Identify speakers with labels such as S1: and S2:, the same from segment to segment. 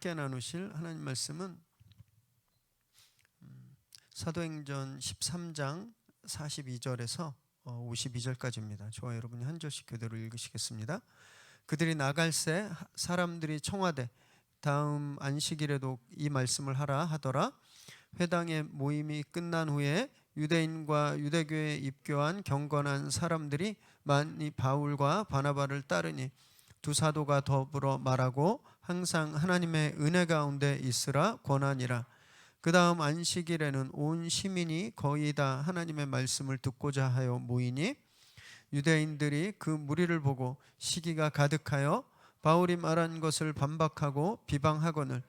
S1: 함께 나누실 하나님 말씀은 사도행전 13장 42절에서 52절까지입니다. 저와 여러분이 한 절씩 그대로 읽으시겠습니다. 그들이 나갈새 사람들이 청하되 다음 안식일에도 이 말씀을 하라 하더라. 회당의 모임이 끝난 후에 유대인과 유대교에 입교한 경건한 사람들이 많이 바울과 바나바를 따르니 두 사도가 더불어 말하고 항상 하나님의 은혜 가운데 있으라 권하니라. 그 다음 안식일에는 온 시민이 거의 다 하나님의 말씀을 듣고자 하여 모이니 유대인들이 그 무리를 보고 시기가 가득하여 바울이 말한 것을 반박하고 비방하거늘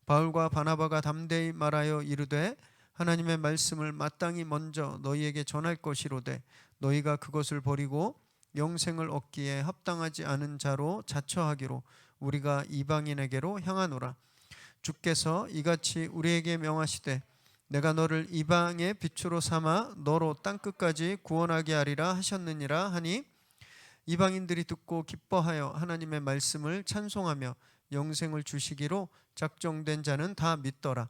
S1: 바울과 바나바가 담대히 말하여 이르되 하나님의 말씀을 마땅히 먼저 너희에게 전할 것이로되 너희가 그것을 버리고 영생을 얻기에 합당하지 않은 자로 자처하기로 우리가 이방인에게로 향하노라. 주께서 이같이 우리에게 명하시되 내가 너를 이방의 빛으로 삼아 너로 땅끝까지 구원하게 하리라 하셨느니라 하니 이방인들이 듣고 기뻐하여 하나님의 말씀을 찬송하며 영생을 주시기로 작정된 자는 다 믿더라.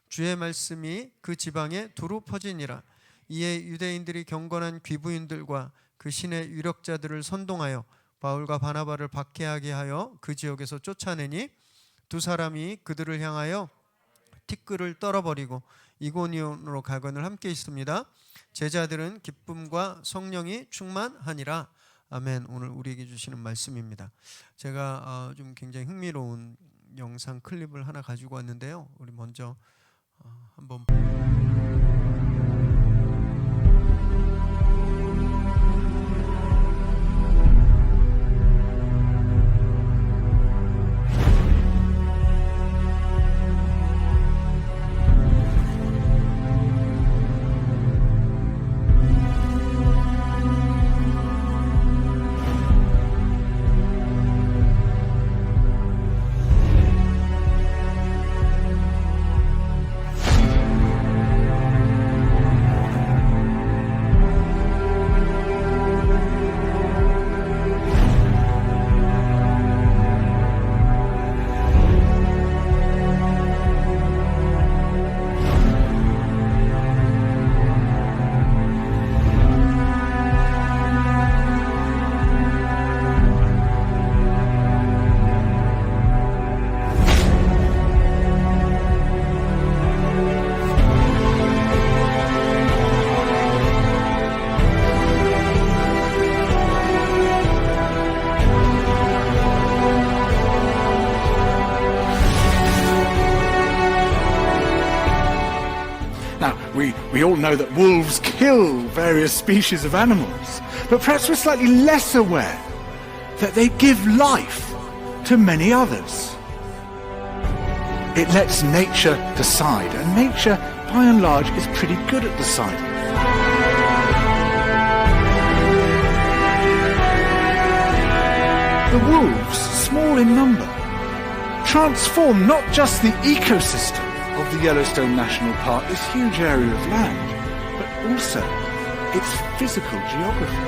S1: 주의 말씀이 그 지방에 두루 퍼지니라. 이에 유대인들이 경건한 귀부인들과 그 신의 유력자들을 선동하여 바울과 바나바를 박해하게 하여 그 지역에서 쫓아내니 두 사람이 그들을 향하여 티끌을 떨어버리고 이고니온으로 가거늘 함께 있습니다. 제자들은 기쁨과 성령이 충만하니라. 아멘. 오늘 우리에게 주시는 말씀입니다. 제가 좀 굉장히 흥미로운 영상 클립을 하나 가지고 왔는데요. 우리 먼저 한번
S2: We all know that wolves kill various species of animals, but perhaps we're slightly less aware that they give life to many others. It lets nature decide, and nature, by and large, is pretty good at deciding. The wolves, small in number, transform not just the ecosystem of the Yellowstone National Park, this huge area of land, but also its physical geography.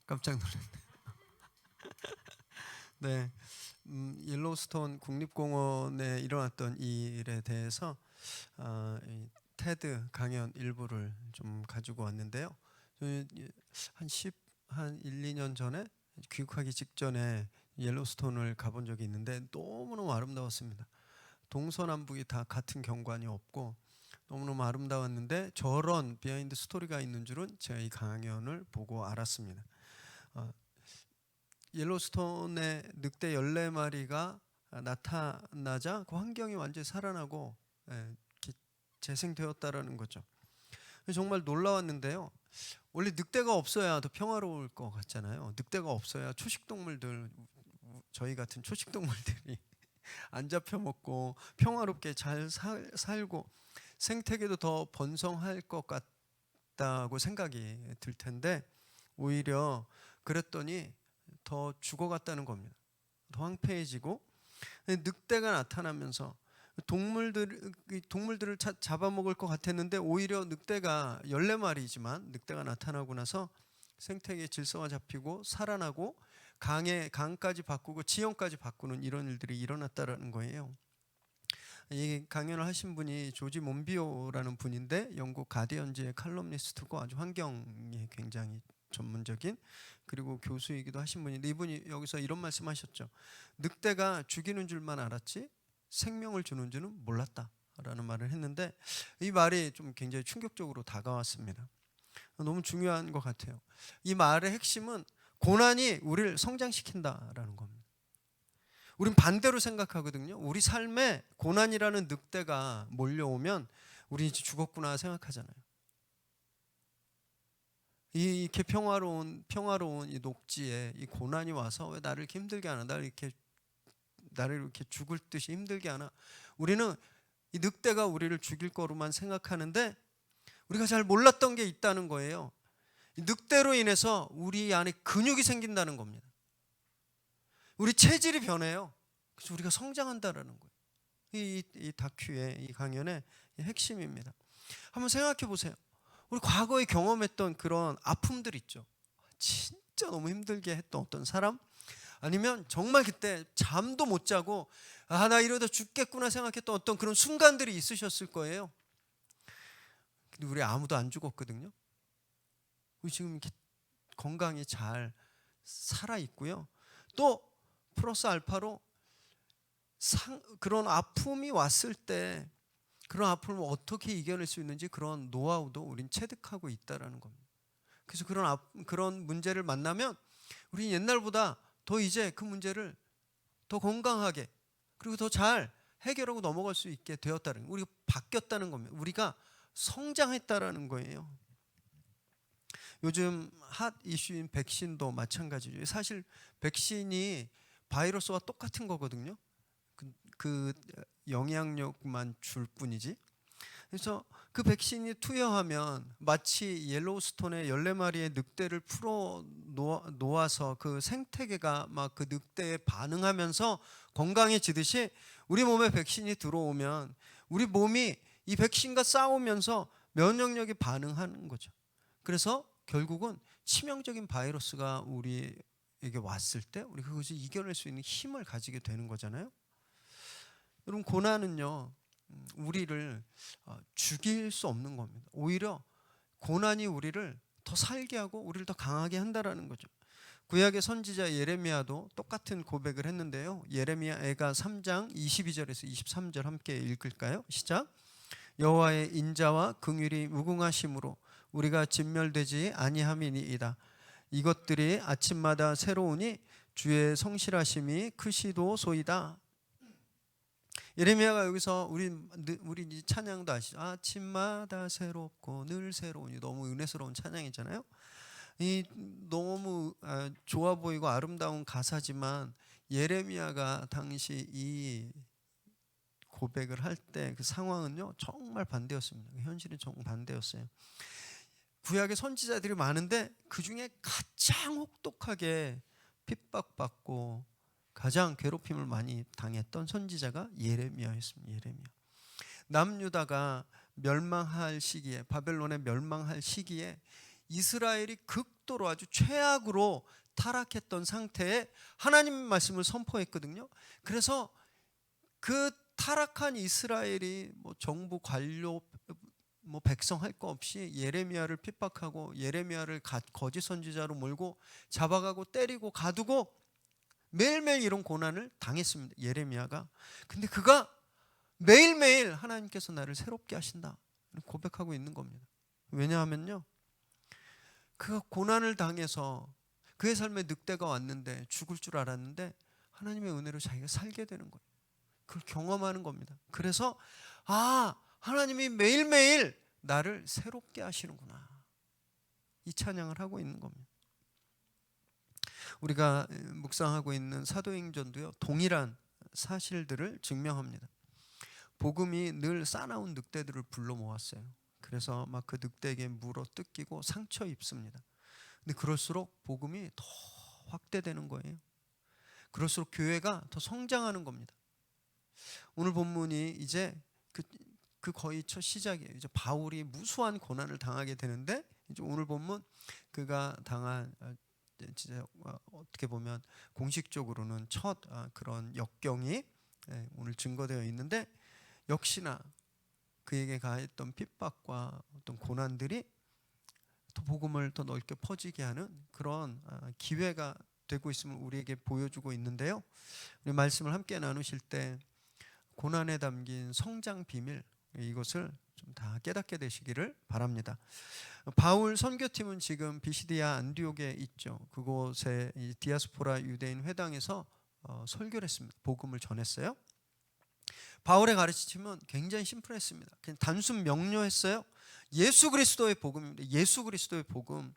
S1: 깜짝 놀랐네. 네, 옐로우스톤 국립공원에 일어났던 이 일에 대해서 이 테드 강연 일부를 좀 가지고 왔는데요. 한 1, 2년 전에 귀국하기 직전에 옐로우스톤을 가본 적이 있는데 너무너무 아름다웠습니다. 동서남북이 다 같은 경관이 없고 너무너무 아름다웠는데 저런 비하인드 스토리가 있는 줄은 제가 이 강연을 보고 알았습니다. 옐로우스톤의 늑대 14마리가 나타나자 그 환경이 완전히 살아나고 재생되었다라는 거죠. 정말 놀라웠는데요. 원래 늑대가 없어야 더 평화로울 것 같잖아요. 늑대가 없어야 초식동물들, 저희 같은 초식동물들이 안 잡혀 먹고 평화롭게 잘 살고 생태계도 더 번성할 것 같다고 생각이 들 텐데 오히려 그랬더니 더 죽어갔다는 겁니다. 더 황폐해지고 늑대가 나타나면서 동물들을 잡아먹을 것 같았는데 오히려 늑대가 14마리지만 늑대가 나타나고 나서 생태계 질서가 잡히고 살아나고 강까지 바꾸고 지형까지 바꾸는 이런 일들이 일어났다라는 거예요. 이 강연을 하신 분이 조지 몬비오라는 분인데 영국 가디언지의 칼럼니스트고 아주 환경에 굉장히 전문적인 그리고 교수이기도 하신 분인데 이분이 여기서 이런 말씀하셨죠. 늑대가 죽이는 줄만 알았지 생명을 주는 줄은 몰랐다라는 말을 했는데 이 말이 좀 굉장히 충격적으로 다가왔습니다. 너무 중요한 것 같아요. 이 말의 핵심은 고난이 우리를 성장시킨다라는 겁니다. 우린 반대로 생각하거든요. 우리 삶에 고난이라는 늑대가 몰려오면 우리 이제 죽었구나 생각하잖아요. 이렇게 평화로운 이 녹지에 이 고난이 와서 왜 나를 이렇게 힘들게 하나, 나를 이렇게 죽을 듯이 힘들게 하나. 우리는 이 늑대가 우리를 죽일 거로만 생각하는데 우리가 잘 몰랐던 게 있다는 거예요. 이 늑대로 인해서 우리 안에 근육이 생긴다는 겁니다. 우리 체질이 변해요. 그래서 우리가 성장한다라는 거예요. 이 다큐의 이 강연의 핵심입니다. 한번 생각해 보세요. 우리 과거에 경험했던 그런 아픔들 있죠. 진짜 너무 힘들게 했던 어떤 사람, 아니면 정말 그때 잠도 못 자고 나 이러다 죽겠구나 생각했던 어떤 그런 순간들이 있으셨을 거예요. 근데 우리 아무도 안 죽었거든요. 우리 지금 이렇게 건강히 잘 살아 있고요. 또 플러스 알파로 그런 아픔이 왔을 때 그런 아픔을 어떻게 이겨낼 수 있는지 그런 노하우도 우린 체득하고 있다라는 겁니다. 그래서 그런 문제를 만나면 우리 옛날보다 더 이제 그 문제를 더 건강하게 그리고 더 잘 해결하고 넘어갈 수 있게 되었다는 거예요. 우리가 바뀌었다는 겁니다. 우리가 성장했다라는 거예요. 요즘 핫 이슈인 백신도 마찬가지죠. 사실 백신이 바이러스와 똑같은 거거든요. 그 영향력만 줄 뿐이지. 그래서 그 백신이 투여하면 마치 옐로우스톤의 14마리의 늑대를 풀어 놓아서 그 생태계가 막 그 늑대에 반응하면서 건강해지듯이 우리 몸에 백신이 들어오면 우리 몸이 이 백신과 싸우면서 면역력이 반응하는 거죠. 그래서 결국은 치명적인 바이러스가 우리에게 왔을 때 우리가 그것을 이겨낼 수 있는 힘을 가지게 되는 거잖아요. 여러분, 고난은요 우리를 죽일 수 없는 겁니다. 오히려 고난이 우리를 더 살게 하고 우리를 더 강하게 한다라는 거죠. 구약의 선지자 예레미야도 똑같은 고백을 했는데요. 예레미야가 3장 22절에서 23절 함께 읽을까요? 시작. 여호와의 인자와 긍휼이 무궁하심으로 우리가 진멸되지 아니함이니이다. 이것들이 아침마다 새로우니 주의 성실하심이 크시도소이다. 예레미야가 여기서 우리 찬양도 아시죠? 아침마다 새롭고 늘 새로우니, 너무 은혜스러운 찬양이잖아요. 이 너무 좋아 보이고 아름다운 가사지만 예레미야가 당시 이 고백을 할 때 그 상황은요 정말 반대였습니다. 현실은 정말 반대였어요. 구약의 선지자들이 많은데 그 중에 가장 혹독하게 핍박받고 가장 괴롭힘을 많이 당했던 선지자가 예레미야였습니다. 예레미야. 남유다가 멸망할 시기에, 바벨론에 멸망할 시기에 이스라엘이 극도로 아주 최악으로 타락했던 상태에 하나님의 말씀을 선포했거든요. 그래서 그 타락한 이스라엘이 정부 관료 백성 할 거 없이 예레미야를 핍박하고 예레미야를 거짓 선지자로 몰고 잡아가고 때리고 가두고 매일매일 이런 고난을 당했습니다. 예레미야가. 근데 그가 매일매일 하나님께서 나를 새롭게 하신다 고백하고 있는 겁니다. 왜냐하면요 그가 고난을 당해서 그의 삶에 늑대가 왔는데 죽을 줄 알았는데 하나님의 은혜로 자기가 살게 되는 거예요. 그걸 경험하는 겁니다. 그래서 하나님이 매일매일 나를 새롭게 하시는구나, 이 찬양을 하고 있는 겁니다. 우리가 묵상하고 있는 사도행전도요 동일한 사실들을 증명합니다. 복음이 늘 싸나운 늑대들을 불러 모았어요. 그래서 막 그 늑대에게 물어 뜯기고 상처 입습니다. 근데 그럴수록 복음이 더 확대되는 거예요. 그럴수록 교회가 더 성장하는 겁니다. 오늘 본문이 이제 그 거의 첫 시작이에요. 이제 바울이 무수한 고난을 당하게 되는데 이제 오늘 본문 그가 당한 진짜 어떻게 보면 공식적으로는 첫 그런 역경이 오늘 증거되어 있는데 역시나 그에게 가했던 핍박과 어떤 고난들이 더 복음을 더 넓게 퍼지게 하는 그런 기회가 되고 있음을 우리에게 보여주고 있는데요. 우리 말씀을 함께 나누실 때 고난에 담긴 성장 비밀 이것을 좀 다 깨닫게 되시기를 바랍니다. 바울 선교팀은 지금 비시디아 안디옥에 있죠. 그곳에 디아스포라 유대인 회당에서 설교를 했습니다. 복음을 전했어요. 바울의 가르침은 굉장히 심플했습니다. 그냥 단순 명료했어요. 예수 그리스도의 복음입니다. 예수 그리스도의 복음.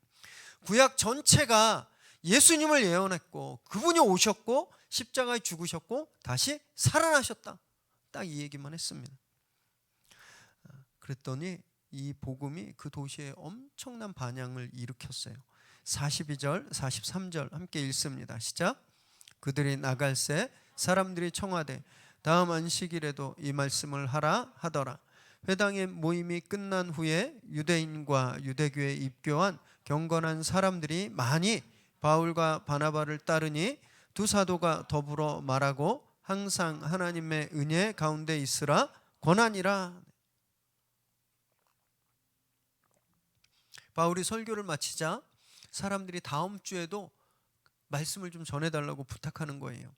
S1: 구약 전체가 예수님을 예언했고 그분이 오셨고 십자가에 죽으셨고 다시 살아나셨다. 딱 이 얘기만 했습니다. 그랬더니 이 복음이 그 도시에 엄청난 반향을 일으켰어요. 42절, 43절 함께 읽습니다. 시작. 그들이 나갈새 사람들이 청하되 다음 안식일에도 이 말씀을 하라 하더라. 회당의 모임이 끝난 후에 유대인과 유대교에 입교한 경건한 사람들이 많이 바울과 바나바를 따르니 두 사도가 더불어 말하고 항상 하나님의 은혜 가운데 있으라 권하니라. 바울이 설교를 마치자 사람들이 다음 주에도 말씀을 좀 전해달라고 부탁하는 거예요.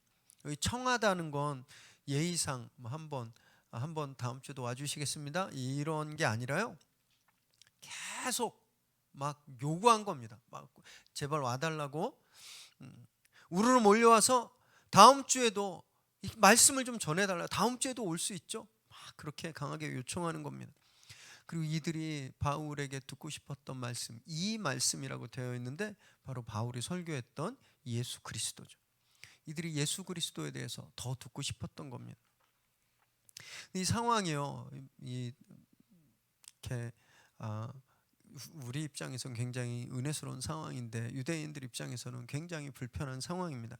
S1: 여기 청하다는 건 예의상 한번 다음 주에도 와주시겠습니다 이런 게 아니라요, 계속 막 요구한 겁니다. 막 제발 와달라고 우르르 몰려와서 다음 주에도 이 말씀을 좀 전해달라, 다음 주에도 올 수 있죠? 막 그렇게 강하게 요청하는 겁니다. 그리고 이들이 바울에게 듣고 싶었던 말씀, 이 말씀이라고 되어 있는데 바로 바울이 설교했던 예수 그리스도죠. 이들이 예수 그리스도에 대해서 더 듣고 싶었던 겁니다. 이 상황이요, 이렇게 우리 입장에서는 굉장히 은혜스러운 상황인데 유대인들 입장에서는 굉장히 불편한 상황입니다.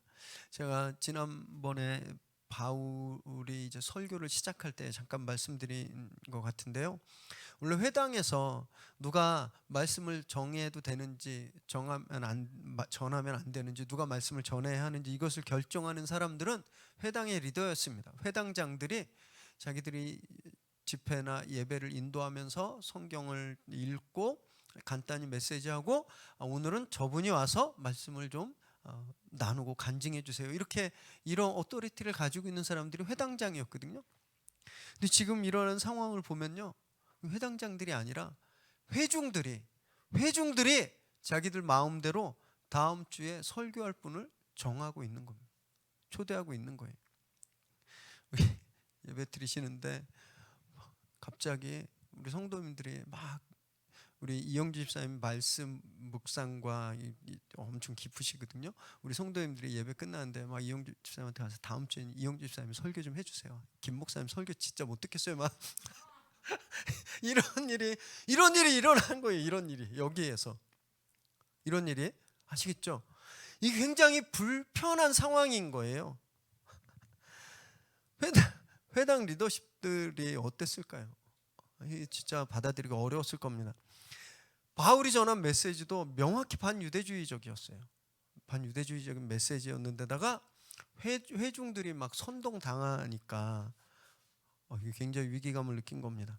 S1: 제가 지난번에 바울이 이제 설교를 시작할 때 잠깐 말씀드린 것 같은데요. 원래 회당에서 누가 말씀을 정해도 되는지 전하면 안 되는지, 누가 말씀을 전해야 하는지 이것을 결정하는 사람들은 회당의 리더였습니다. 회당장들이 자기들이 집회나 예배를 인도하면서 성경을 읽고 간단히 메시지하고 오늘은 저분이 와서 말씀을 좀 나누고 간증해 주세요. 이런 어토리티를 가지고 있는 사람들이 회당장이었거든요. 근데 지금 이런 상황을 보면요, 회당장들이 아니라 회중들이 자기들 마음대로 다음 주에 설교할 분을 정하고 있는 겁니다. 초대하고 있는 거예요. 예배 드리시는데 갑자기 우리 성도님들이 막 우리 이영주 집사님 말씀 묵상과 엄청 깊으시거든요. 우리 성도님들이 예배 끝나는데 막 이영주 집사님한테 가서 다음 주에 이영주 집사님 설교 좀 해주세요. 김 목사님 설교 진짜 못 듣겠어요. 막 이런 일이 일어난 거예요. 이런 일이 여기에서 이런 일이 아시겠죠? 이게 굉장히 불편한 상황인 거예요. 회당 리더십들이 어땠을까요? 진짜 받아들이기 어려웠을 겁니다. 바울이 전한 메시지도 명확히 반유대주의적이었어요. 반유대주의적인 메시지였는데다가 회중들이 막 선동당하니까 이게 굉장히 위기감을 느낀 겁니다.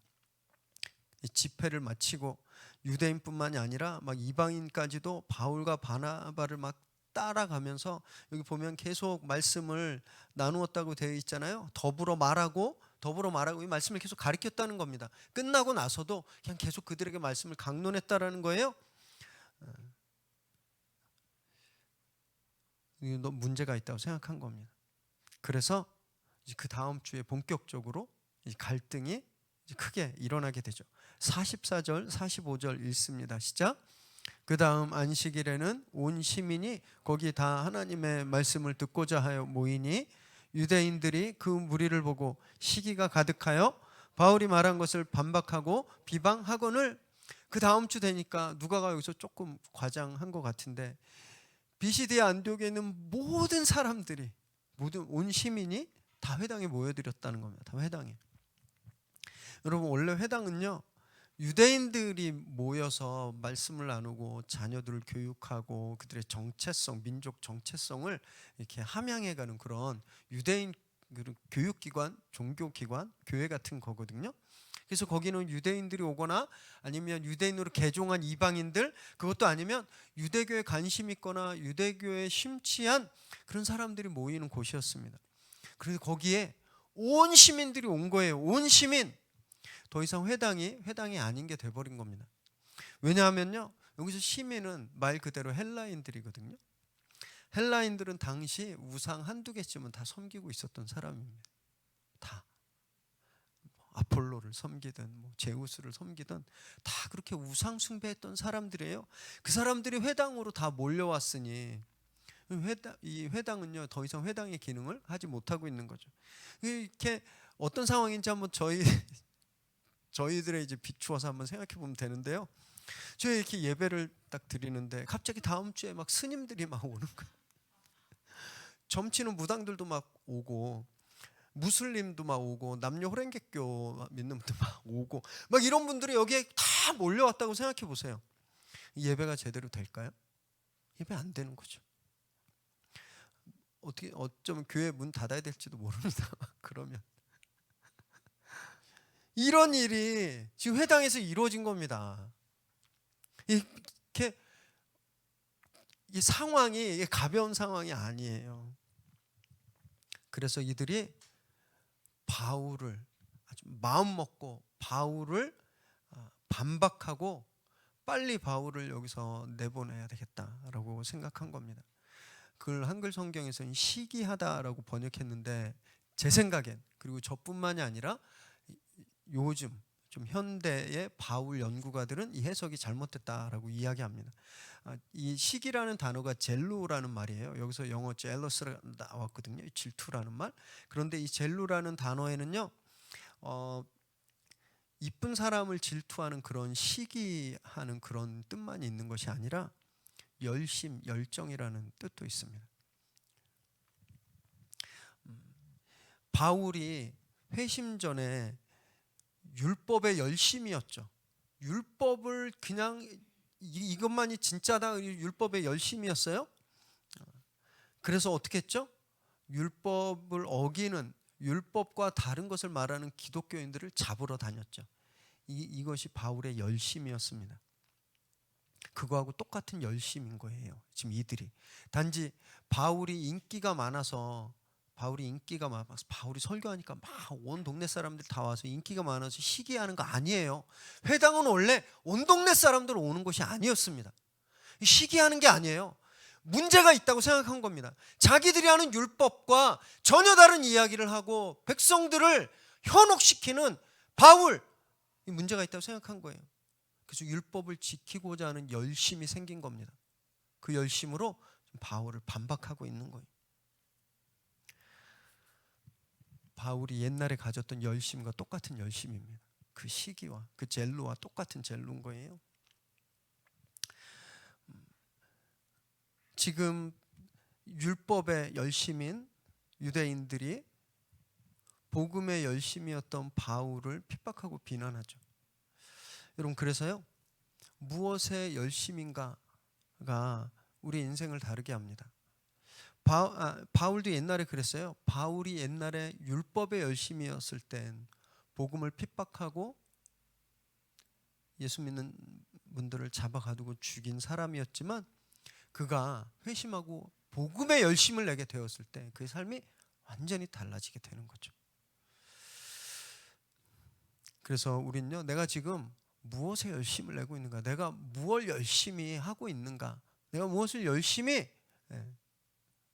S1: 이 집회를 마치고 유대인뿐만이 아니라 막 이방인까지도 바울과 바나바를 막 따라가면서, 여기 보면 계속 말씀을 나누었다고 되어 있잖아요. 더불어 말하고 이 말씀을 계속 가르쳤다는 겁니다. 끝나고 나서도 그냥 계속 그들에게 말씀을 강론했다라는 거예요. 너 문제가 있다고 생각한 겁니다. 그래서 그 다음 주에 본격적으로 갈등이 크게 일어나게 되죠. 44절 45절 읽습니다. 시작. 그 다음 안식일에는 온 시민이 거기 다 하나님의 말씀을 듣고자 하여 모이니 유대인들이 그 무리를 보고 시기가 가득하여 바울이 말한 것을 반박하고 비방하거늘. 그 다음 주 되니까 누가가 여기서 조금 과장한 것 같은데 비시디아 안디옥에 있는 모든 사람들이, 모든 온 시민이 다 회당에 모여드렸다는 겁니다. 다 회당에. 여러분 원래 회당은요 유대인들이 모여서 말씀을 나누고 자녀들을 교육하고 그들의 정체성, 민족 정체성을 이렇게 함양해가는 그런 유대인 교육기관, 종교기관, 교회 같은 거거든요. 그래서 거기는 유대인들이 오거나 아니면 유대인으로 개종한 이방인들, 그것도 아니면 유대교에 관심 있거나 유대교에 심취한 그런 사람들이 모이는 곳이었습니다. 그래서 거기에 온 시민들이 온 거예요. 온 시민. 더 이상 회당이 아닌 게 돼버린 겁니다. 왜냐하면요 여기서 시민은 말 그대로 헬라인들이거든요. 헬라인들은 당시 우상 한두 개쯤은 다 섬기고 있었던 사람입니다. 다 아폴로를 섬기든 제우스를 섬기든 다 그렇게 우상 숭배했던 사람들이에요. 그 사람들이 회당으로 다 몰려왔으니 이 회당은요 더 이상 회당의 기능을 하지 못하고 있는 거죠. 이렇게 어떤 상황인지 한번 저희들의 이제 비추어서 한번 생각해 보면 되는데요. 저희 이렇게 예배를 딱 드리는데 갑자기 다음 주에 막 스님들이 막 오는 거예요. 점치는 무당들도 막 오고 무슬림도 막 오고 남녀 호랭개교 믿는 분들 막 오고 막 이런 분들이 여기에 다 몰려왔다고 생각해 보세요. 예배가 제대로 될까요? 예배 안 되는 거죠. 어쩌면 교회 문 닫아야 될지도 모릅니다. 그러면 이런 일이 지금 회당에서 이루어진 겁니다. 이렇게 이 상황이 가벼운 상황이 아니에요. 그래서 이들이 바울을 아주 마음 먹고 바울을 반박하고 빨리 바울을 여기서 내보내야 되겠다라고 생각한 겁니다. 그걸 한글 성경에서는 시기하다라고 번역했는데 제 생각엔 그리고 저뿐만이 아니라 요즘 좀 현대의 바울 연구가들은 이 해석이 잘못됐다라고 이야기합니다. 이 시기라는 단어가 젤루라는 말이에요. 여기서 영어 젤러스가 나왔거든요. 질투라는 말. 그런데 이 젤루라는 단어에는요, 이쁜 사람을 질투하는 그런 시기하는 그런 뜻만 있는 것이 아니라 열심, 열정이라는 뜻도 있습니다. 바울이 회심 전에 율법의 열심이었죠. 율법을 그냥 이것만이 진짜다 율법의 열심이었어요. 그래서 어떻게 했죠? 율법을 어기는 율법과 다른 것을 말하는 기독교인들을 잡으러 다녔죠. 이것이 바울의 열심이었습니다. 그거하고 똑같은 열심인 거예요. 지금 이들이. 단지 바울이 인기가 많아서 바울이 설교하니까 막 온 동네 사람들 다 와서 인기가 많아서 시기하는 거 아니에요. 회당은 원래 온 동네 사람들 오는 곳이 아니었습니다. 시기하는 게 아니에요. 문제가 있다고 생각한 겁니다. 자기들이 하는 율법과 전혀 다른 이야기를 하고 백성들을 현혹시키는 바울, 이 문제가 있다고 생각한 거예요. 그래서 율법을 지키고자 하는 열심이 생긴 겁니다. 그 열심으로 바울을 반박하고 있는 거예요. 바울이 옛날에 가졌던 열심과 똑같은 열심입니다. 그 시기와 그 젤루와 똑같은 젤루인 거예요. 지금 율법의 열심인 유대인들이 복음의 열심이었던 바울을 핍박하고 비난하죠. 여러분 그래서요 무엇의 열심인가가 우리 인생을 다르게 합니다. 바울도 옛날에 그랬어요. 바울이 옛날에 율법의 열심이었을 땐 복음을 핍박하고 예수 믿는 분들을 잡아가두고 죽인 사람이었지만 그가 회심하고 복음의 열심을 내게 되었을 때 그의 삶이 완전히 달라지게 되는 거죠. 그래서 우리는요 내가 지금 무엇에 열심을 내고 있는가, 내가 무엇을 열심히 하고 있는가, 내가 무엇을 열심히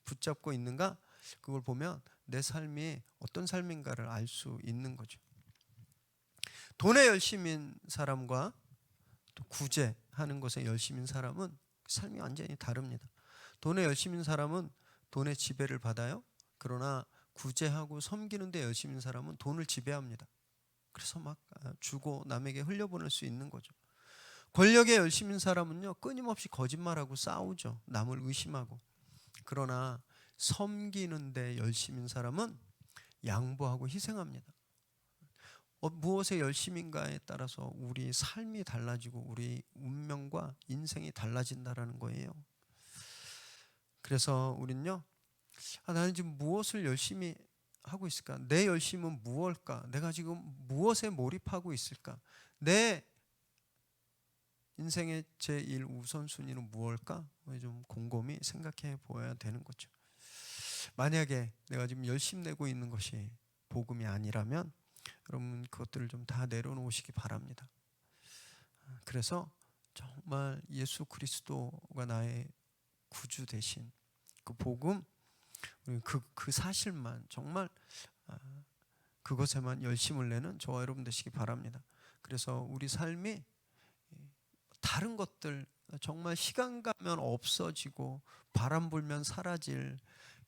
S1: 붙잡고 있는가, 그걸 보면 내 삶이 어떤 삶인가를 알 수 있는 거죠. 돈에 열심인 사람과 또 구제하는 것에 열심인 사람은 삶이 완전히 다릅니다. 돈에 열심인 사람은 돈의 지배를 받아요. 그러나 구제하고 섬기는 데 열심인 사람은 돈을 지배합니다. 그래서 막 주고 남에게 흘려보낼 수 있는 거죠. 권력에 열심인 사람은요 끊임없이 거짓말하고 싸우죠. 남을 의심하고. 그러나 섬기는 데 열심인 사람은 양보하고 희생합니다. 무엇에 열심인가에 따라서 우리 삶이 달라지고 우리 운명과 인생이 달라진다라는 거예요. 그래서 우린요, 나는 지금 무엇을 열심히 하고 있을까? 내 열심은 무엇일까? 내가 지금 무엇에 몰입하고 있을까? 내 인생의 제1 우선순위는 무엇일까? 좀 곰곰이 생각해 보아야 되는 거죠. 만약에 내가 지금 열심 내고 있는 것이 복음이 아니라면 여러분 그것들을 좀 다 내려놓으시기 바랍니다. 그래서 정말 예수 그리스도가 나의 구주 되신 그 복음, 그 사실만 정말 그것에만 열심을 내는 저와 여러분 되시기 바랍니다. 그래서 우리 삶이 다른 것들, 정말 시간 가면 없어지고 바람 불면 사라질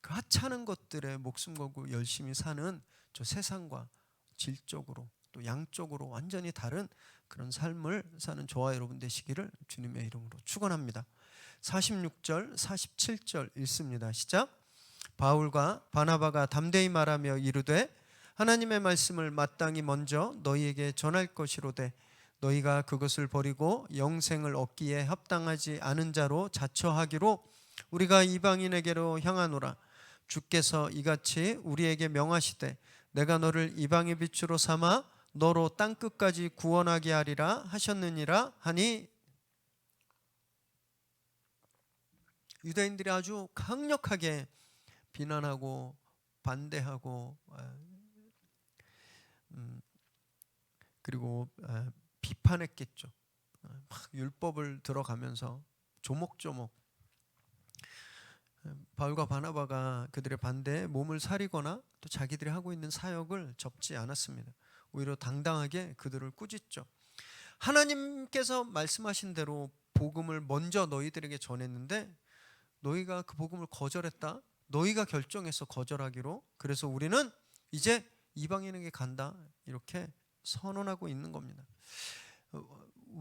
S1: 그 하찮은 것들에 목숨 걸고 열심히 사는 저 세상과 질적으로 또 양적으로 완전히 다른 그런 삶을 사는 저와 여러분 되시기를 주님의 이름으로 축원합니다. 46절 47절 읽습니다. 시작. 바울과 바나바가 담대히 말하며 이르되 하나님의 말씀을 마땅히 먼저 너희에게 전할 것이로되 너희가 그것을 버리고 영생을 얻기에 합당하지 않은 자로 자처하기로 우리가 이방인에게로 향하노라. 주께서 이같이 우리에게 명하시되 내가 너를 이방의 빛으로 삼아 너로 땅끝까지 구원하게 하리라 하셨느니라 하니, 유대인들이 아주 강력하게 비난하고 반대하고 그리고 비판했겠죠. 막 율법을 들어가면서 조목조목 바울과 바나바가 그들의 반대에 몸을 사리거나 또 자기들이 하고 있는 사역을 접지 않았습니다. 오히려 당당하게 그들을 꾸짖죠. 하나님께서 말씀하신 대로 복음을 먼저 너희들에게 전했는데 너희가 그 복음을 거절했다. 너희가 결정해서 거절하기로. 그래서 우리는 이제 이방인에게 간다. 이렇게 선언하고 있는 겁니다.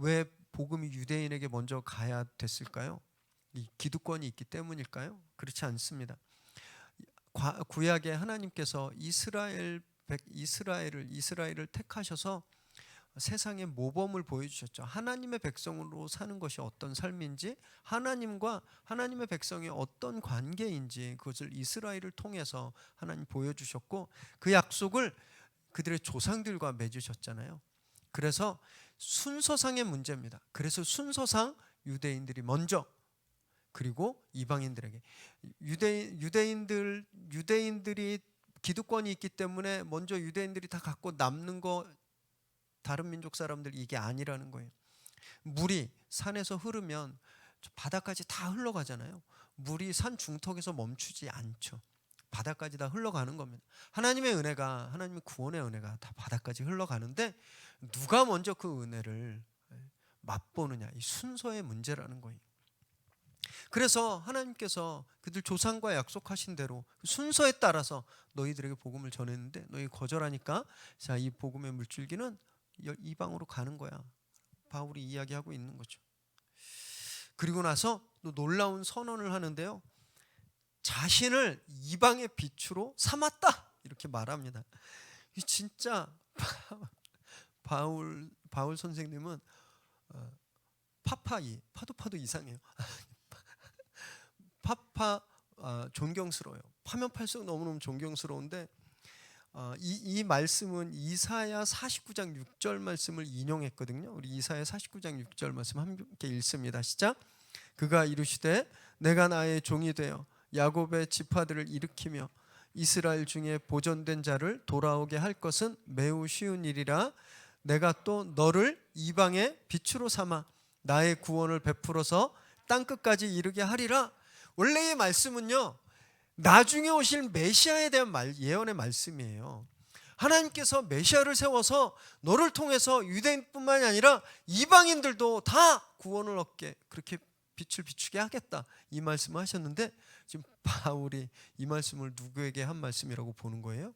S1: 왜 복음이 유대인에게 먼저 가야 됐을까요? 이 기득권이 있기 때문일까요? 그렇지 않습니다. 구약에 하나님께서 이스라엘을 택하셔서 세상의 모범을 보여주셨죠. 하나님의 백성으로 사는 것이 어떤 삶인지, 하나님과 하나님의 백성이 어떤 관계인지 그것을 이스라엘을 통해서 하나님 보여주셨고 그 약속을 그들의 조상들과 맺으셨잖아요. 그래서 순서상의 문제입니다. 그래서 순서상 유대인들이 먼저, 그리고 이방인들에게, 유대인들이 기득권이 있기 때문에 먼저 유대인들이 다 갖고 남는 거 다른 민족 사람들 이게 아니라는 거예요. 물이 산에서 흐르면 바다까지 다 흘러가잖아요. 물이 산 중턱에서 멈추지 않죠. 바다까지 다 흘러가는 겁니다. 하나님의 은혜가, 하나님의 구원의 은혜가 다 바다까지 흘러가는데 누가 먼저 그 은혜를 맛보느냐, 이 순서의 문제라는 거예요. 그래서 하나님께서 그들 조상과 약속하신 대로 순서에 따라서 너희들에게 복음을 전했는데 너희 거절하니까 자, 이 복음의 물줄기는 이방으로 가는 거야. 바울이 이야기하고 있는 거죠. 그리고 나서 또 놀라운 선언을 하는데요. 자신을 이방의 빛으로 삼았다. 이렇게 말합니다. 진짜 바울 선생님은 파도 이상해요. 존경스러워요. 파면 팔수록 너무너무 존경스러운데 이 말씀은 이사야 49장 6절 말씀을 인용했거든요. 우리 이사야 49장 6절 말씀 함께 읽습니다. 시작. 그가 이르시되 내가 나의 종이 되어 야곱의 지파들을 일으키며 이스라엘 중에 보존된 자를 돌아오게 할 것은 매우 쉬운 일이라. 내가 또 너를 이방의 빛으로 삼아 나의 구원을 베풀어서 땅끝까지 이르게 하리라. 원래 이 말씀은요, 나중에 오실 메시아에 대한 예언의 말씀이에요. 하나님께서 메시아를 세워서 너를 통해서 유대인뿐만이 아니라 이방인들도 다 구원을 얻게 그렇게 빛을 비추게 하겠다, 이 말씀을 하셨는데 지금 바울이 이 말씀을 누구에게 한 말씀이라고 보는 거예요?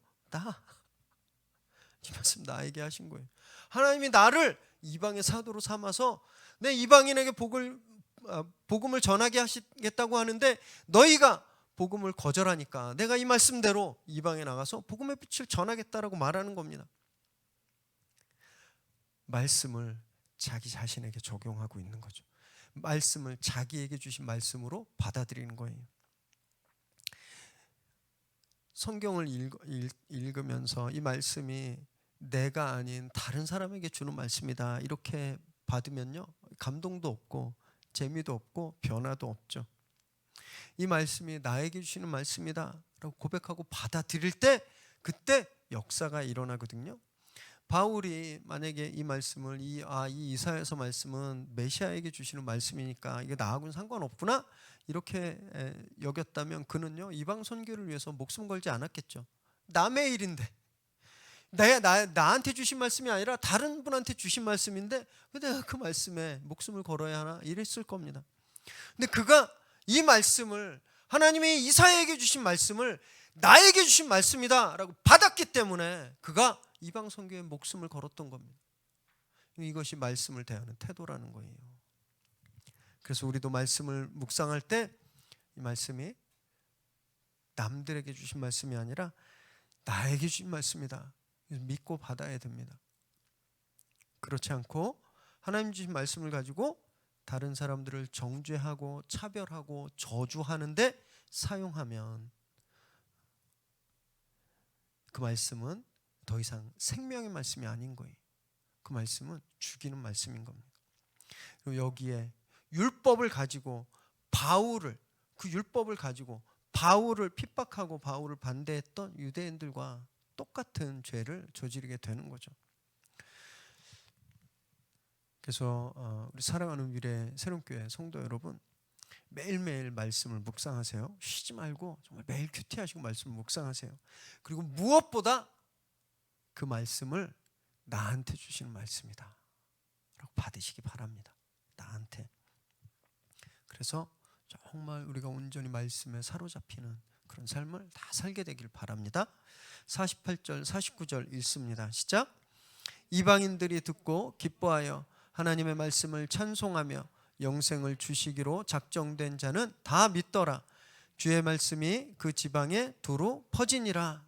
S1: 이 말씀 나에게 하신 거예요. 하나님이 나를 이방의 사도로 삼아서 내 이방인에게 복음을 전하게 하시겠다고 하는데 너희가 복음을 거절하니까 내가 이 말씀대로 이방에 나가서 복음의 빛을 전하겠다라고 말하는 겁니다. 말씀을 자기 자신에게 적용하고 있는 거죠. 말씀을 자기에게 주신 말씀으로 받아들이는 거예요. 성경을 읽으면서 이 말씀이 내가 아닌 다른 사람에게 주는 말씀이다 이렇게 받으면요, 감동도 없고 재미도 없고 변화도 없죠. 이 말씀이 나에게 주시는 말씀이다 라고 고백하고 받아들일 때 그때 역사가 일어나거든요. 바울이 만약에 이 말씀을 이 이사야서 말씀은 메시아에게 주시는 말씀이니까 이게 나하고는 상관없구나 이렇게 여겼다면 그는요, 이방 선교를 위해서 목숨 걸지 않았겠죠. 남의 일인데, 나한테 주신 말씀이 아니라 다른 분한테 주신 말씀인데 왜 내가 그 말씀에 목숨을 걸어야 하나 이랬을 겁니다. 근데 그가 이 말씀을, 하나님이 이사야에게 주신 말씀을 나에게 주신 말씀이다 라고 받았기 때문에 그가 이방 선교에 목숨을 걸었던 겁니다. 이것이 말씀을 대하는 태도라는 거예요. 그래서 우리도 말씀을 묵상할 때 이 말씀이 남들에게 주신 말씀이 아니라 나에게 주신 말씀이다, 믿고 받아야 됩니다. 그렇지 않고 하나님 주신 말씀을 가지고 다른 사람들을 정죄하고 차별하고 저주하는데 사용하면 그 말씀은 더 이상 생명의 말씀이 아닌 거예요. 그 말씀은 죽이는 말씀인 겁니다. 그리고 여기에 율법을 가지고 그 율법을 가지고 바울을 핍박하고 바울을 반대했던 유대인들과 똑같은 죄를 저지르게 되는 거죠. 그래서 우리 사랑하는 미래 새롬교회 성도 여러분, 매일매일 말씀을 묵상하세요. 쉬지 말고 정말 매일 큐티하시고 말씀을 묵상하세요. 그리고 무엇보다 그 말씀을 나한테 주시는 말씀이다 라고 받으시기 바랍니다. 나한테. 그래서 정말 우리가 온전히 말씀에 사로잡히는 그런 삶을 다 살게 되길 바랍니다. 48절 49절 읽습니다. 시작. 이방인들이 듣고 기뻐하여 하나님의 말씀을 찬송하며 영생을 주시기로 작정된 자는 다 믿더라. 주의 말씀이 그 지방에 두루 퍼지니라.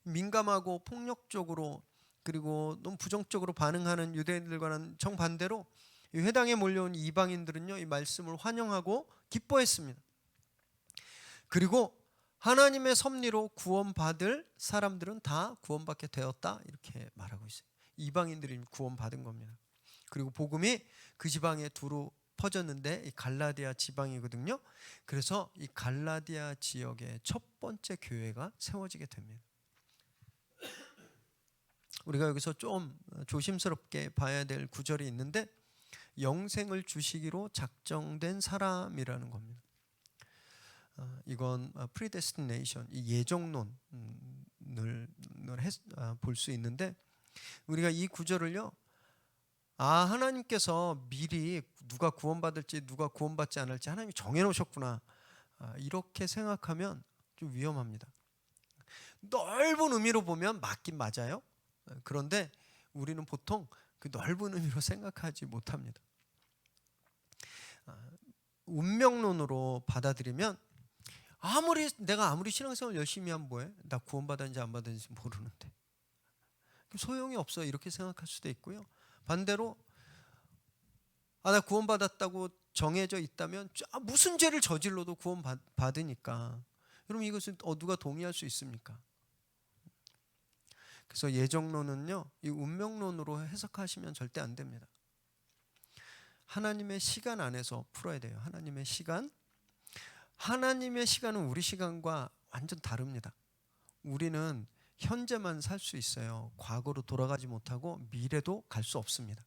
S1: 민감하고 폭력적으로 그리고 너무 부정적으로 반응하는 유대인들과는 정반대로 이 회당에 몰려온 이방인들은요, 이 말씀을 환영하고 기뻐했습니다. 그리고 하나님의 섭리로 구원받을 사람들은 다 구원받게 되었다 이렇게 말하고 있어요. 이방인들이 구원받은 겁니다. 그리고 복음이 그 지방에 두루 퍼졌는데 이 갈라디아 지방이거든요. 그래서 이 갈라디아 지역의 첫 번째 교회가 세워지게 됩니다. 우리가 여기서 좀 조심스럽게 봐야 될 구절이 있는데 영생을 주시기로 작정된 사람이라는 겁니다. 이건 predestination, 이 예정론을 볼 수 있는데 우리가 이 구절을요, 하나님께서 미리 누가 구원받을지 누가 구원받지 않을지 하나님이 정해놓으셨구나 이렇게 생각하면 좀 위험합니다. 넓은 의미로 보면 맞긴 맞아요. 그런데 우리는 보통 그 넓은 의미로 생각하지 못합니다. 운명론으로 받아들이면 내가 아무리 신앙생활 열심히 하면 뭐해? 나 구원받았는지 안 받았는지 모르는데 소용이 없어 이렇게 생각할 수도 있고요. 반대로 나 구원받았다고 정해져 있다면 무슨 죄를 저질러도 구원받으니까 여러분 이것은 누가 동의할 수 있습니까? 그래서 예정론은요, 이 운명론으로 해석하시면 절대 안 됩니다. 하나님의 시간 안에서 풀어야 돼요. 하나님의 시간은 우리 시간과 완전 다릅니다. 우리는 현재만 살 수 있어요. 과거로 돌아가지 못하고 미래도 갈 수 없습니다.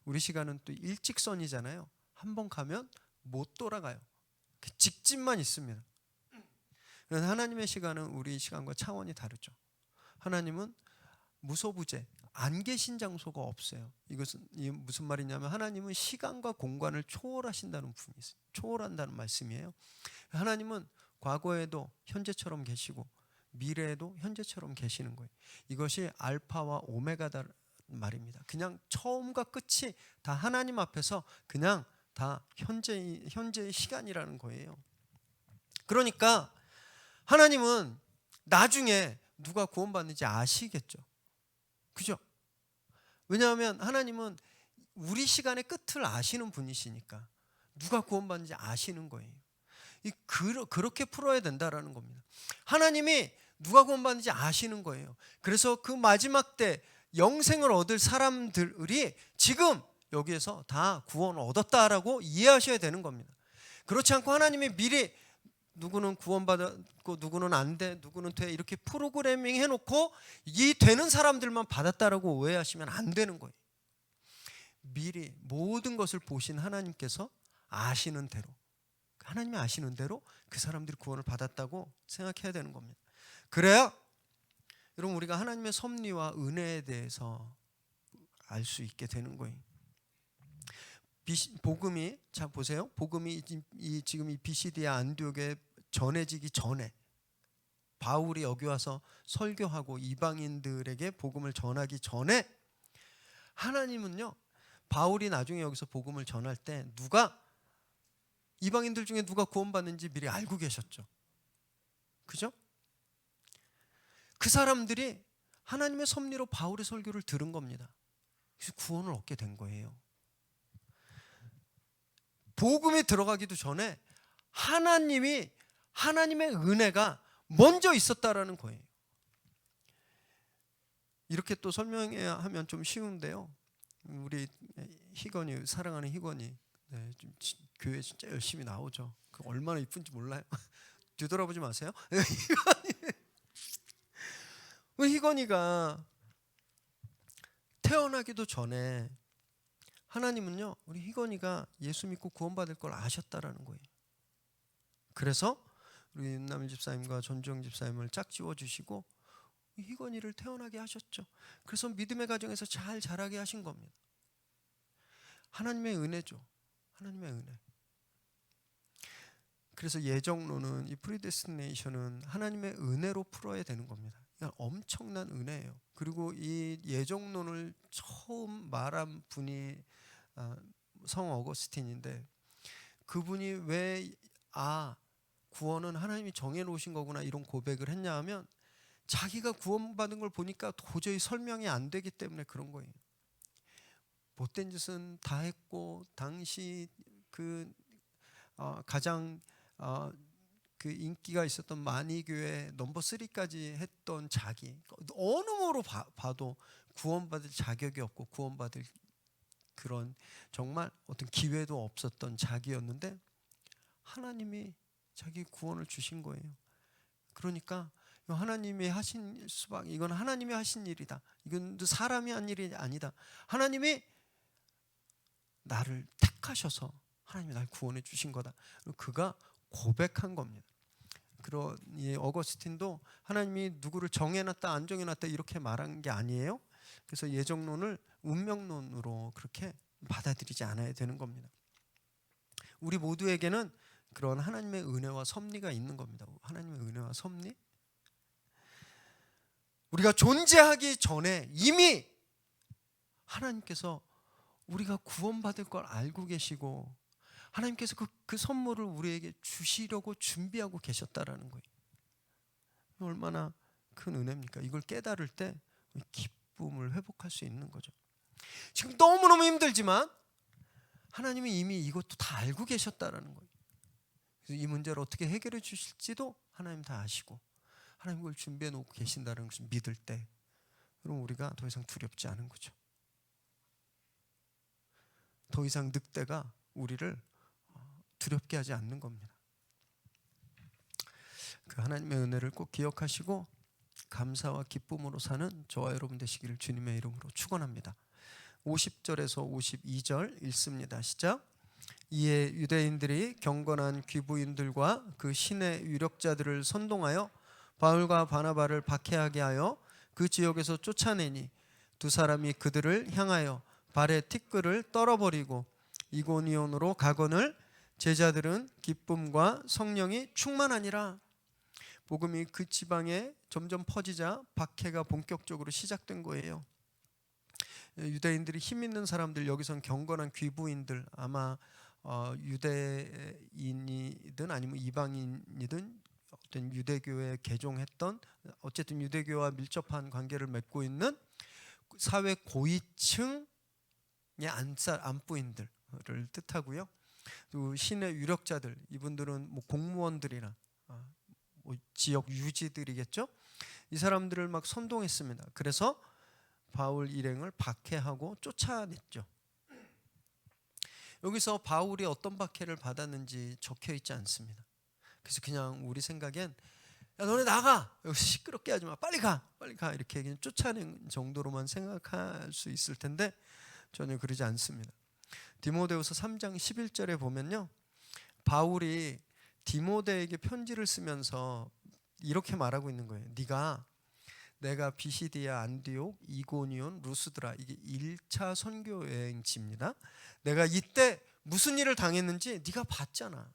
S1: 우리 시간은 또 일직선이잖아요. 한번 가면 못 돌아가요. 직진만 있습니다. 그래서 하나님의 시간은 우리 시간과 차원이 다르죠. 하나님은 무소부재, 안 계신 장소가 없어요. 이것은 무슨 말이냐면 하나님은 시간과 공간을 초월하신다는 분이 있어요. 초월한다는 말씀이에요. 하나님은 과거에도 현재처럼 계시고 미래에도 현재처럼 계시는 거예요. 이것이 알파와 오메가다 말입니다. 그냥 처음과 끝이 다 하나님 앞에서 그냥 다 현재의 시간이라는 거예요. 그러니까 하나님은 나중에 누가 구원받는지 아시겠죠. 그죠? 왜냐하면 하나님은 우리 시간의 끝을 아시는 분이시니까 누가 구원받는지 아시는 거예요. 그렇게 풀어야 된다라는 겁니다. 하나님이 누가 구원받는지 아시는 거예요. 그래서 그 마지막 때 영생을 얻을 사람들이 지금 여기에서 다 구원을 얻었다라고 이해하셔야 되는 겁니다. 그렇지 않고 하나님이 미리 누구는 구원받았고 누구는 안 돼, 누구는 돼 이렇게 프로그래밍 해놓고 이 되는 사람들만 받았다라고 오해하시면 안 되는 거예요. 미리 모든 것을 보신 하나님께서 아시는 대로, 하나님이 아시는 대로 그 사람들이 구원을 받았다고 생각해야 되는 겁니다. 그래야 여러분 우리가 하나님의 섭리와 은혜에 대해서 알 수 있게 되는 거예요. 복음이, 자 보세요. 복음이 지금 이 비시디아 안디옥에 전해지기 전에 바울이 여기 와서 설교하고 이방인들에게 복음을 전하기 전에 하나님은요, 바울이 나중에 여기서 복음을 전할 때 이방인들 중에 누가 구원받는지 미리 알고 계셨죠. 그죠? 그 사람들이 하나님의 섭리로 바울의 설교를 들은 겁니다. 그래서 구원을 얻게 된 거예요. 복음이 들어가기도 전에 하나님의 은혜가 먼저 있었다라는 거예요. 이렇게 또 설명하면 좀 쉬운데요. 우리 희건이, 사랑하는 희건이, 네, 좀 교회 진짜 열심히 나오죠. 그 얼마나 이쁜지 몰라요. 뒤돌아보지 마세요. 희건이가 태어나기도 전에 하나님은요, 우리 희건이가 예수 믿고 구원받을 걸 아셨다라는 거예요. 그래서 우리 윤남일 집사님과 전주영 집사님을 짝지워 주시고 희건이를 태어나게 하셨죠. 그래서 믿음의 가정에서 잘 자라게 하신 겁니다. 하나님의 은혜죠. 하나님의 은혜. 그래서 예정론은, 이 프리데스티네이션은 하나님의 은혜로 풀어야 되는 겁니다. 이건 엄청난 은혜예요. 그리고 이 예정론을 처음 말한 분이 성 어거스틴인데, 그분이 왜 구원은 하나님이 정해놓으신 거구나 이런 고백을 했냐 하면, 자기가 구원받은 걸 보니까 도저히 설명이 안 되기 때문에 그런 거예요. 못된 짓은 다 했고, 당시 가장 그 인기가 있었던 만이교회 넘버 3까지 했던 자기, 어느 모로 봐도 구원받을 자격이 없고 구원받을 그런 정말 어떤 기회도 없었던 자기였는데 하나님이 자기 구원을 주신 거예요. 그러니까 하나님이 하신 이건 하나님이 하신 일이다. 이건 사람이 한 일이 아니다. 하나님이 나를 택하셔서 하나님이 날 구원해 주신 거다. 그가 고백한 겁니다. 이 어거스틴도 하나님이 누구를 정해놨다 안 정해놨다 이렇게 말한 게 아니에요. 그래서 예정론을 운명론으로 그렇게 받아들이지 않아야 되는 겁니다. 우리 모두에게는 그런 하나님의 은혜와 섭리가 있는 겁니다. 하나님의 은혜와 섭리. 우리가 존재하기 전에 이미 하나님께서 우리가 구원받을 걸 알고 계시고 하나님께서 그 선물을 우리에게 주시려고 준비하고 계셨다라는 거예요. 얼마나 큰 은혜입니까? 이걸 깨달을 때 기쁨을 회복할 수 있는 거죠. 지금 너무너무 힘들지만 하나님이 이미 이것도 다 알고 계셨다라는 거예요. 그래서 이 문제를 어떻게 해결해 주실지도 하나님 다 아시고 하나님 그걸 준비해 놓고 계신다는 것을 믿을 때 그럼 우리가 더 이상 두렵지 않은 거죠. 더 이상 늑대가 우리를 두렵게 하지 않는 겁니다. 그 하나님의 은혜를 꼭 기억하시고 감사와 기쁨으로 사는 저와 여러분 되시기를 주님의 이름으로 축원합니다. 50절에서 52절 읽습니다. 시작. 이에 유대인들이 경건한 귀부인들과 그 신의 유력자들을 선동하여 바울과 바나바를 박해하게 하여 그 지역에서 쫓아내니 두 사람이 그들을 향하여 발의 티끌을 떨어버리고 이고니온으로 가거늘 제자들은 기쁨과 성령이 충만하니라. 복음이 그 지방에 점점 퍼지자 박해가 본격적으로 시작된 거예요. 유대인들이 힘 있는 사람들, 여기선 경건한 귀부인들, 아마 유대인이든 아니면 이방인이든 어떤 유대교에 개종했던 어쨌든 유대교와 밀접한 관계를 맺고 있는 사회 고위층의 안부인들을 뜻하고요. 또 신의 유력자들, 이분들은 뭐 공무원들이나 뭐 지역 유지들이겠죠. 이 사람들을 막 선동했습니다. 그래서 바울 일행을 박해하고 쫓아냈죠. 여기서 바울이 어떤 박해를 받았는지 적혀 있지 않습니다. 그래서 그냥 우리 생각엔 야 너네 나가, 여기서 시끄럽게 하지 마, 빨리 가 이렇게 그냥 쫓아낸 정도로만 생각할 수 있을 텐데 전혀 그러지 않습니다. 디모데후서 3장 11절에 보면요, 바울이 디모데에게 편지를 쓰면서 이렇게 말하고 있는 거예요. 내가 비시디아, 안디옥, 이고니온, 루스드라, 이게 1차 선교 여행지입니다. 내가 이때 무슨 일을 당했는지 네가 봤잖아.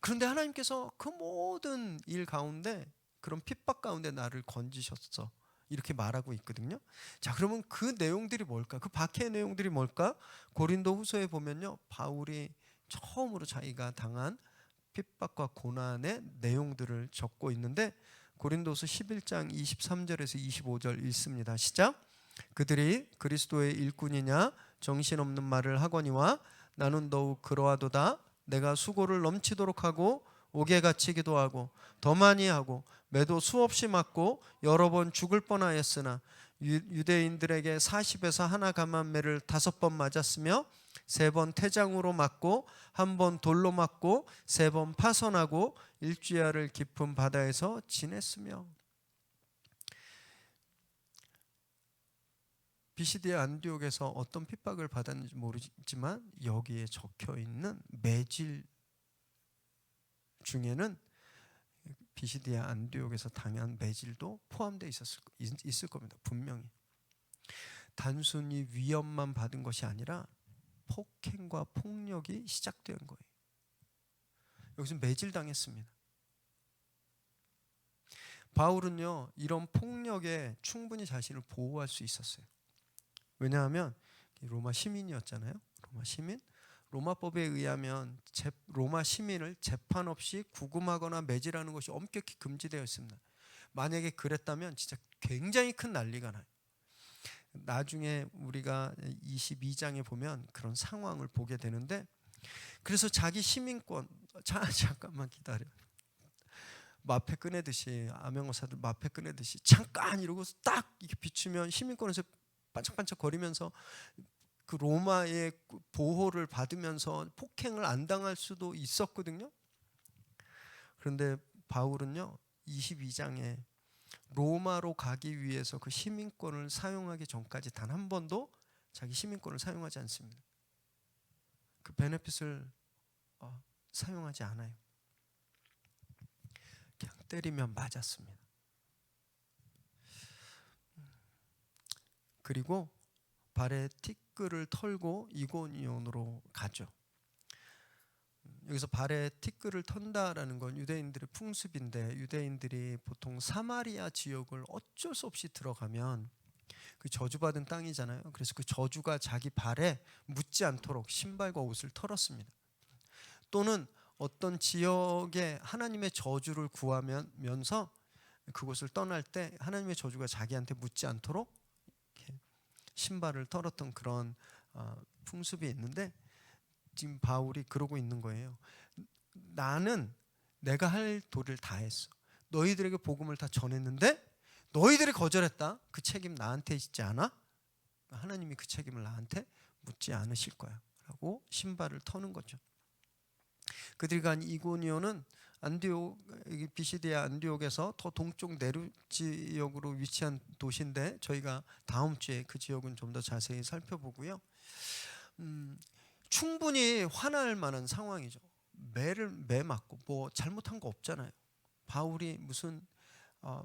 S1: 그런데 하나님께서 그 모든 일 가운데, 그런 핍박 가운데 나를 건지셨어, 이렇게 말하고 있거든요. 자, 그러면 그 내용들이 뭘까? 그 박해의 내용들이 뭘까? 고린도 후서에 보면요, 바울이 처음으로 자기가 당한 핍박과 고난의 내용들을 적고 있는데, 고린도서 11장 23절에서 25절 읽습니다. 시작. 그들이 그리스도의 일꾼이냐 정신없는 말을 하거니와 나는 더욱 그러하도다. 내가 수고를 넘치도록 하고 옥에 갇히기도 하고 더 많이 하고 매도 수없이 맞고 여러 번 죽을 뻔하였으나 유대인들에게 40에서 하나 감한매를 5번 맞았으며 3번 태장으로 맞고 1번 돌로 맞고 3번 파선하고 일주야를 깊은 바다에서 지냈으며. 비시디아 안디옥에서 어떤 핍박을 받았는지 모르지만 여기에 적혀 있는 매질 중에는 비시디아 안디옥에서 당한 매질도 포함되어 있을 겁니다. 분명히. 단순히 위협만 받은 것이 아니라 폭행과 폭력이 시작된 거예요. 여기서 매질당했습니다. 바울은요, 이런 폭력에 충분히 자신을 보호할 수 있었어요. 왜냐하면 로마 시민이었잖아요. 로마 시민. 로마법에 의하면 로마 시민을 재판 없이 구금하거나 매질하는 것이 엄격히 금지되어 있습니다. 만약에 그랬다면 진짜 굉장히 큰 난리가 나요. 나중에 우리가 22장에 보면 그런 상황을 보게 되는데, 그래서 자기 시민권, 잠깐만 기다려, 마패 꺼내듯이, 암행어사들 마패 꺼내듯이 잠깐 이러고 딱 이렇게 비추면 시민권에서 반짝반짝 거리면서 그 로마의 보호를 받으면서 폭행을 안 당할 수도 있었거든요. 그런데 바울은요, 22장에 로마로 가기 위해서 그 시민권을 사용하기 전까지 단 한 번도 자기 시민권을 사용하지 않습니다. 그 베네핏을 사용하지 않아요. 그냥 때리면 맞았습니다. 그리고 발에 티끌을 털고 이고니온으로 가죠. 여기서 발에 티끌을 턴다라는 건 유대인들의 풍습인데, 유대인들이 보통 사마리아 지역을 어쩔 수 없이 들어가면 그 저주받은 땅이잖아요. 그래서 그 저주가 자기 발에 묻지 않도록 신발과 옷을 털었습니다. 또는 어떤 지역에 하나님의 저주를 구하면서 그곳을 떠날 때 하나님의 저주가 자기한테 묻지 않도록 신발을 털었던 그런 풍습이 있는데, 지금 바울이 그러고 있는 거예요. 나는 내가 할 도리를 다 했어. 너희들에게 복음을 다 전했는데 너희들이 거절했다. 그 책임 나한테 있지 않아? 하나님이 그 책임을 나한테 묻지 않으실 거야 라고 신발을 터는 거죠. 그들이 간 이고니온은 비시디아 안디옥에서 더 동쪽 내륙 지역으로 위치한 도시인데, 저희가 다음 주에 그 지역은 좀 더 자세히 살펴보고요. 충분히 화날 만한 상황이죠. 매 맞고 뭐 잘못한 거 없잖아요. 바울이 무슨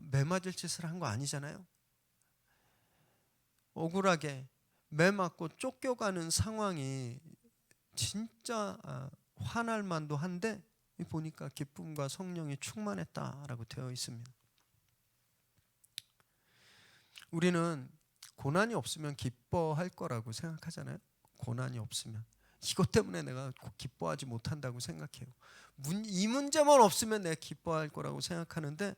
S1: 매 맞을 짓을 한 거 아니잖아요. 억울하게 매 맞고 쫓겨가는 상황이 진짜 화날 만도 한데, 보니까 기쁨과 성령이 충만했다라고 되어 있습니다. 우리는 고난이 없으면 기뻐할 거라고 생각하잖아요. 고난이 없으면, 이것 때문에 내가 기뻐하지 못한다고 생각해요. 이 문제만 없으면 내가 기뻐할 거라고 생각하는데,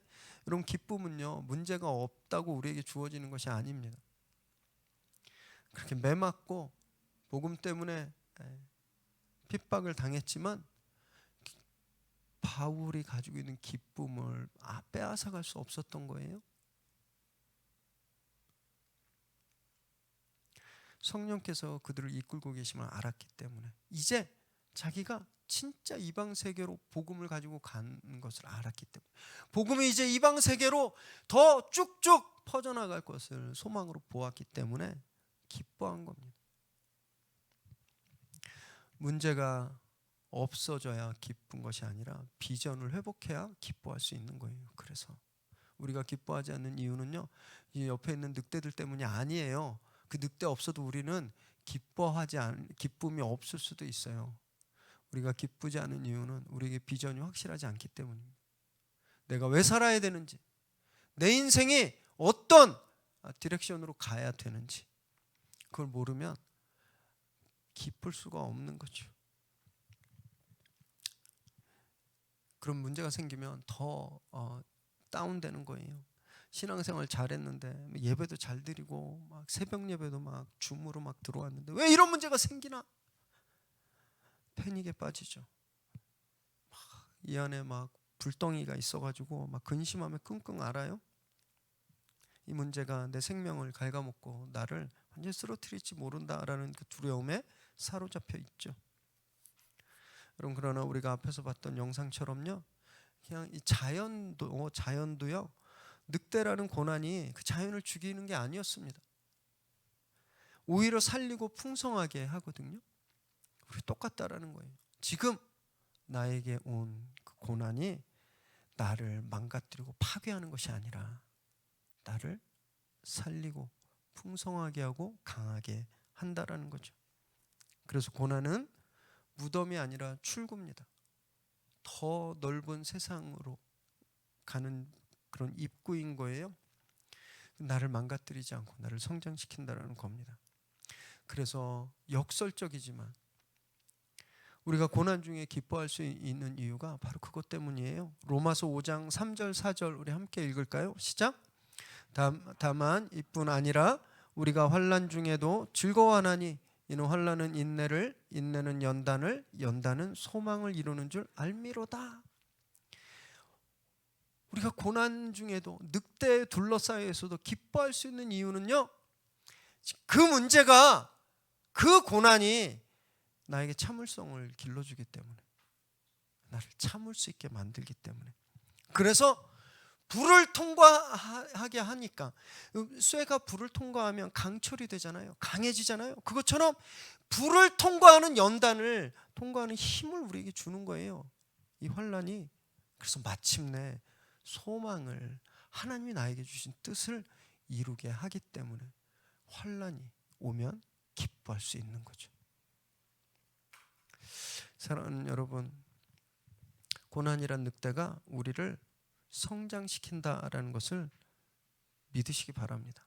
S1: 여러분, 기쁨은요, 문제가 없다고 우리에게 주어지는 것이 아닙니다. 그렇게 매맞고 복음 때문에 핍박을 당했지만 바울이 가지고 있는 기쁨을 빼앗아갈 수 없었던 거예요. 성령께서 그들을 이끌고 계심을 알았기 때문에 이제 자기가 진짜 이방 세계로 복음을 가지고 가는 것을 알았기 때문에, 복음이 이제 이방 세계로 더 쭉쭉 퍼져나갈 것을 소망으로 보았기 때문에 기뻐한 겁니다. 문제가 없어져야 기쁜 것이 아니라 비전을 회복해야 기뻐할 수 있는 거예요. 그래서 우리가 기뻐하지 않는 이유는요, 이 옆에 있는 늑대들 때문이 아니에요. 그 늑대 없어도 우리는 기쁨이 없을 수도 있어요. 우리가 기쁘지 않은 이유는 우리에게 비전이 확실하지 않기 때문입니다. 내가 왜 살아야 되는지, 내 인생이 어떤 디렉션으로 가야 되는지, 그걸 모르면 기쁠 수가 없는 거죠. 그런 문제가 생기면 더 다운되는 거예요. 신앙생활 잘했는데 예배도 잘 드리고 막 새벽 예배도 막 줌으로 막 들어왔는데 왜 이런 문제가 생기나? 패닉에 빠지죠. 이 안에 막 불덩이가 있어가지고 막 근심하며 끙끙 앓아요. 이 문제가 내 생명을 갉아먹고 나를 완전히 쓰러뜨릴지 모른다라는 그 두려움에 사로잡혀 있죠. 여러분, 그러나 우리가 앞에서 봤던 영상처럼요, 그냥 이 자연도요, 늑대라는 고난이 그 자연을 죽이는 게 아니었습니다. 오히려 살리고 풍성하게 하거든요. 우리 똑같다라는 거예요. 지금 나에게 온 그 고난이 나를 망가뜨리고 파괴하는 것이 아니라 나를 살리고 풍성하게 하고 강하게 한다라는 거죠. 그래서 고난은 무덤이 아니라 출구입니다. 더 넓은 세상으로 가는 그런 입구인 거예요. 나를 망가뜨리지 않고 나를 성장시킨다라는 겁니다. 그래서 역설적이지만 우리가 고난 중에 기뻐할 수 있는 이유가 바로 그것 때문이에요. 로마서 5장 3절 4절 우리 함께 읽을까요? 시작. 다만 이뿐 아니라 우리가 환난 중에도 즐거워하나니 이는 환난은 인내를, 인내는 연단을, 연단은 소망을 이루는 줄 알미로다. 우리가 고난 중에도 늑대에 둘러싸여 있어도 기뻐할 수 있는 이유는요, 그 문제가, 그 고난이 나에게 참을성을 길러주기 때문에, 나를 참을 수 있게 만들기 때문에. 그래서 불을 통과하게 하니까, 쇠가 불을 통과하면 강철이 되잖아요. 강해지잖아요. 그것처럼 불을 통과하는 연단을 통과하는 힘을 우리에게 주는 거예요, 이 환난이. 그래서 마침내 소망을, 하나님이 나에게 주신 뜻을 이루게 하기 때문에 환난이 오면 기뻐할 수 있는 거죠. 사랑하는 여러분, 고난이란 늑대가 우리를 성장시킨다라는 것을 믿으시기 바랍니다.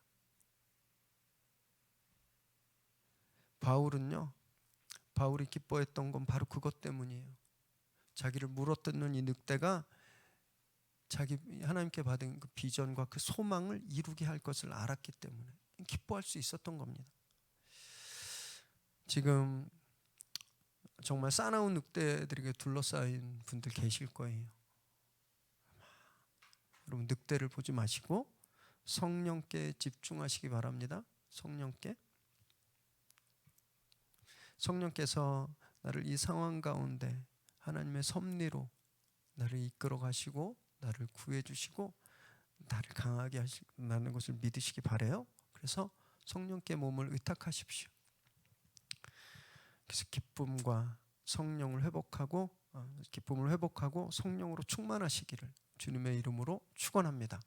S1: 바울이 기뻐했던 건 바로 그것 때문이에요. 자기를 물어뜯는 이 늑대가 자기 하나님께 받은 그 비전과 그 소망을 이루게 할 것을 알았기 때문에 기뻐할 수 있었던 겁니다. 지금 정말 싸나운 늑대들에게 둘러싸인 분들 계실 거예요. 여러분, 늑대를 보지 마시고 성령께 집중하시기 바랍니다. 성령께서 나를 이 상황 가운데 하나님의 섭리로 나를 이끌어 가시고 나를 구해 주시고 나를 강하게 하시는 것을 믿으시기 바라요. 그래서 성령께 몸을 의탁하십시오. 그래서 기쁨을 회복하고 성령으로 충만하시기를 주님의 이름으로 축원합니다.